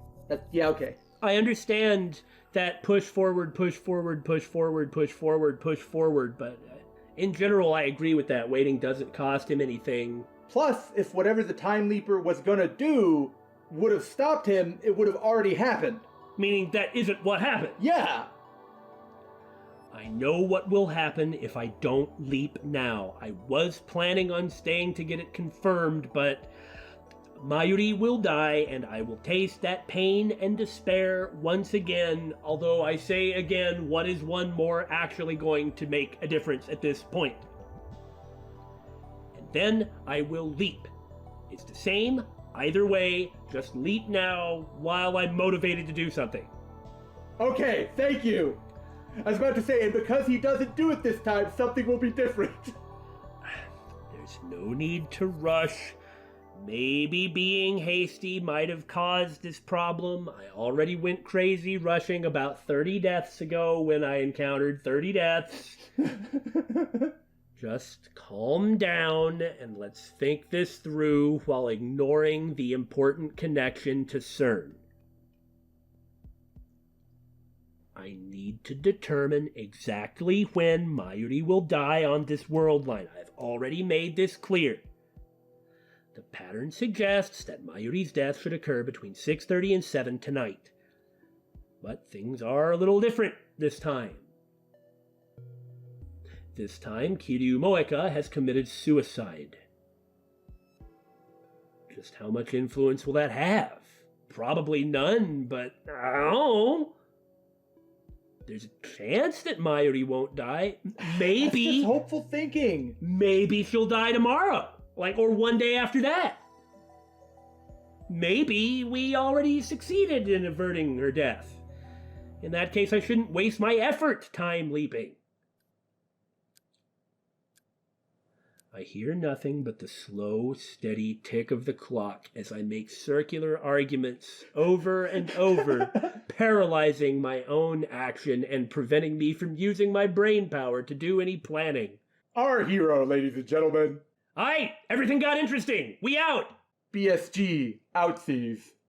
Okay. I understand that push forward, push forward, push forward, push forward, push forward, but in general, I agree with that. Waiting doesn't cost him anything. Plus, if whatever the Time Leaper was gonna do would have stopped him, it would have already happened. Meaning that isn't what happened. Yeah! I know what will happen if I don't leap now. I was planning on staying to get it confirmed, but Mayuri will die, and I will taste that pain and despair once again, although I say again, what is one more actually going to make a difference at this point? And then I will leap. It's the same, either way, just leap now while I'm motivated to do something. Okay, thank you! I was about to say, and because he doesn't do it this time, something will be different. There's no need to rush. Maybe being hasty might have caused this problem. I already went crazy rushing about 30 deaths ago when I encountered 30 deaths. Just calm down and let's think this through while ignoring the important connection to CERN. I need to determine exactly when Mayuri will die on this world line. I've already made this clear. The pattern suggests that Mayuri's death should occur between 6:30 and 7 tonight. But things are a little different this time. This time, Kiryu Moeka has committed suicide. Just how much influence will that have? Probably none, but I don't know. There's a chance that Mayuri won't die. Maybe. That's just hopeful thinking. Maybe she'll die tomorrow. Or one day after that. Maybe we already succeeded in averting her death. In that case, I shouldn't waste my effort time leaping. I hear nothing but the slow, steady tick of the clock as I make circular arguments over and over, paralyzing my own action and preventing me from using my brain power to do any planning. Our hero, ladies and gentlemen. Aight, everything got interesting. We out. BSG, outsies.